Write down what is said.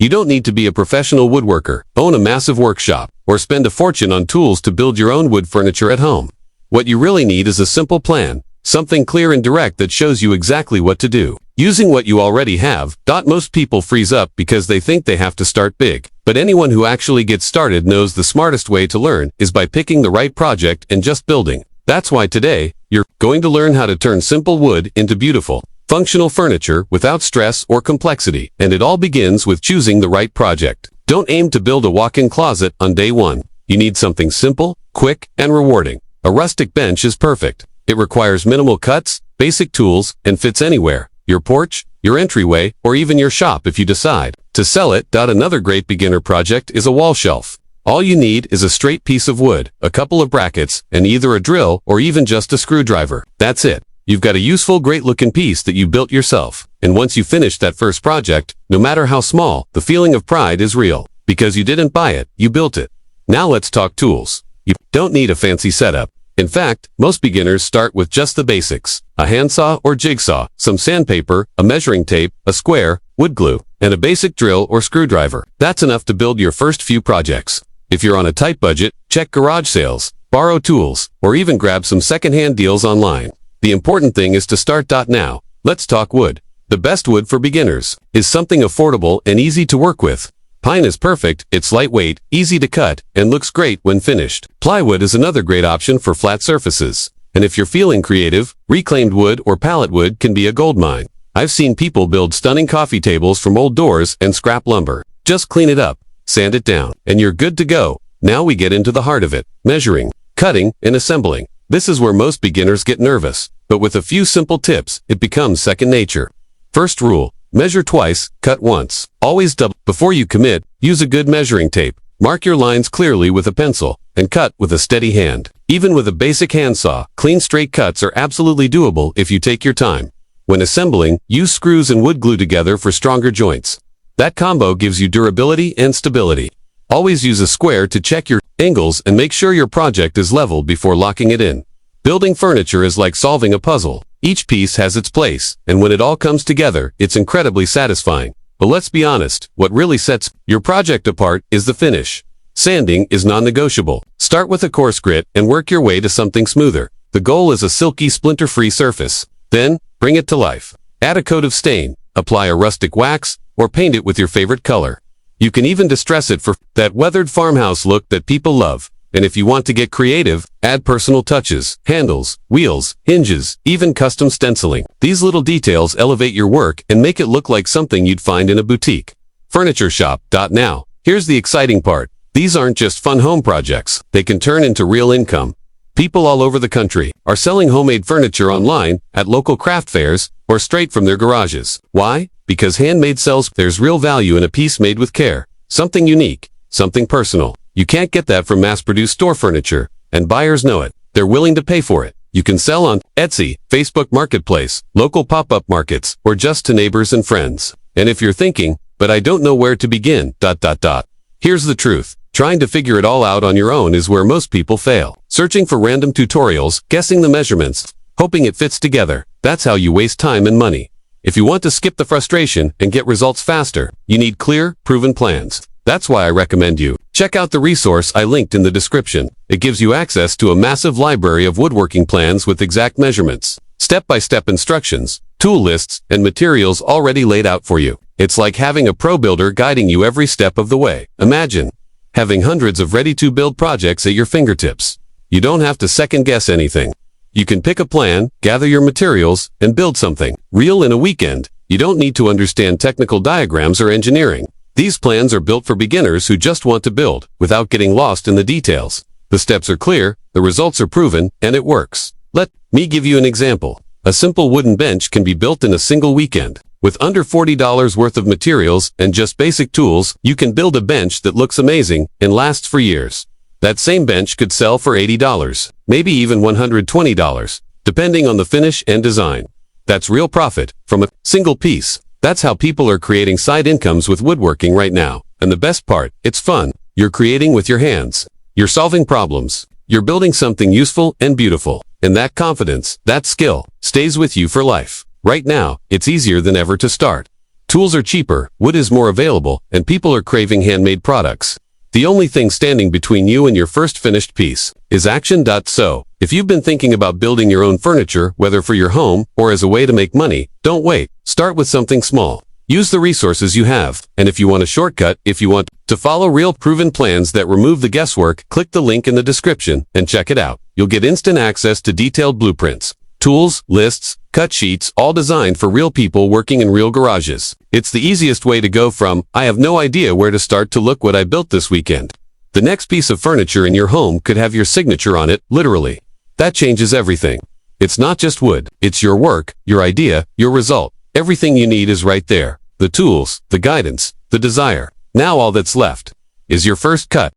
You don't need to be a professional woodworker, own a massive workshop, or spend a fortune on tools to build your own wood furniture at home. What you really need is a simple plan, something clear and direct that shows you exactly what to do. Using what you already have. Most people freeze up because they think they have to start big. But anyone who actually gets started knows the smartest way to learn is by picking the right project and just building. That's why today, you're going to learn how to turn simple wood into beautiful, functional furniture without stress or complexity. And it all begins with choosing the right project. Don't aim to build a walk-in closet on day one. You need something simple, quick, and rewarding. A rustic bench is perfect. It requires minimal cuts, basic tools, and fits anywhere. Your porch, your entryway, or even your shop if you decide to sell it. Another great beginner project is a wall shelf. All you need is a straight piece of wood, a couple of brackets, and either a drill or even just a screwdriver. That's it. You've got a useful, great-looking piece that you built yourself. And once you finish that first project, no matter how small, the feeling of pride is real. Because you didn't buy it, you built it. Now let's talk tools. You don't need a fancy setup. In fact, most beginners start with just the basics. A handsaw or jigsaw, some sandpaper, a measuring tape, a square, wood glue, and a basic drill or screwdriver. That's enough to build your first few projects. If you're on a tight budget, check garage sales, borrow tools, or even grab some secondhand deals online. The important thing is to start. Now, let's talk wood. The best wood for beginners is something affordable and easy to work with. Pine is perfect, it's lightweight, easy to cut, and looks great when finished. Plywood is another great option for flat surfaces. And if you're feeling creative, reclaimed wood or pallet wood can be a goldmine. I've seen people build stunning coffee tables from old doors and scrap lumber. Just clean it up, sand it down, and you're good to go. Now we get into the heart of it. Measuring, cutting, and assembling. This is where most beginners get nervous. But with a few simple tips, it becomes second nature. First rule. Measure twice, cut once. Always double. Before you commit, use a good measuring tape. Mark your lines clearly with a pencil, and cut with a steady hand. Even with a basic handsaw, clean straight cuts are absolutely doable if you take your time. When assembling, use screws and wood glue together for stronger joints. That combo gives you durability and stability. Always use a square to check your angles and make sure your project is level before locking it in. Building furniture is like solving a puzzle. Each piece has its place, and when it all comes together, it's incredibly satisfying. But let's be honest, what really sets your project apart is the finish. Sanding is non-negotiable. Start with a coarse grit and work your way to something smoother. The goal is a silky, splinter-free surface. Then, bring it to life. Add a coat of stain, apply a rustic wax, or paint it with your favorite color. You can even distress it for that weathered farmhouse look that people love. And if you want to get creative, add personal touches, handles, wheels, hinges, even custom stenciling. These little details elevate your work and make it look like something you'd find in a boutique. Furniture shop. Now, here's the exciting part. These aren't just fun home projects. They can turn into real income. People all over the country are selling homemade furniture online, at local craft fairs, or straight from their garages. Why? Because handmade sells. There's real value in a piece made with care. Something unique, something personal. You can't get that from mass-produced store furniture, and buyers know it. They're willing to pay for it. You can sell on Etsy, Facebook Marketplace, local pop-up markets, or just to neighbors and friends. And if you're thinking, but I don't know where to begin, here's the truth. Trying to figure it all out on your own is where most people fail. Searching for random tutorials, guessing the measurements, hoping it fits together. That's how you waste time and money. If you want to skip the frustration and get results faster, you need clear, proven plans. That's why I recommend you check out the resource I linked in the description. It gives you access to a massive library of woodworking plans with exact measurements, step-by-step instructions, tool lists, and materials already laid out for you. It's like having a pro builder guiding you every step of the way. Imagine having hundreds of ready-to-build projects at your fingertips. You don't have to second-guess anything. You can pick a plan, gather your materials, and build something real in a weekend. You don't need to understand technical diagrams or engineering. These plans are built for beginners who just want to build, without getting lost in the details. The steps are clear, the results are proven, and it works. Let me give you an example. A simple wooden bench can be built in a single weekend. With under $40 worth of materials and just basic tools, you can build a bench that looks amazing and lasts for years. That same bench could sell for $80, maybe even $120, depending on the finish and design. That's real profit from a single piece. That's how people are creating side incomes with woodworking right now. And the best part, it's fun. You're creating with your hands. You're solving problems. You're building something useful and beautiful. And that confidence, that skill, stays with you for life. Right now, it's easier than ever to start. Tools are cheaper, wood is more available, and people are craving handmade products. The only thing standing between you and your first finished piece is action. So, if you've been thinking about building your own furniture, whether for your home or as a way to make money, don't wait. Start with something small. Use the resources you have, and if you want a shortcut, if you want to follow real proven plans that remove the guesswork, click the link in the description and check it out. You'll get instant access to detailed blueprints, tools, lists, cut sheets, all designed for real people working in real garages. It's the easiest way to go from, I have no idea where to start, to look what I built this weekend. The next piece of furniture in your home could have your signature on it, literally. That changes everything. It's not just wood, it's your work, your idea, your result. Everything you need is right there. The tools, the guidance, the desire. Now all that's left is your first cut.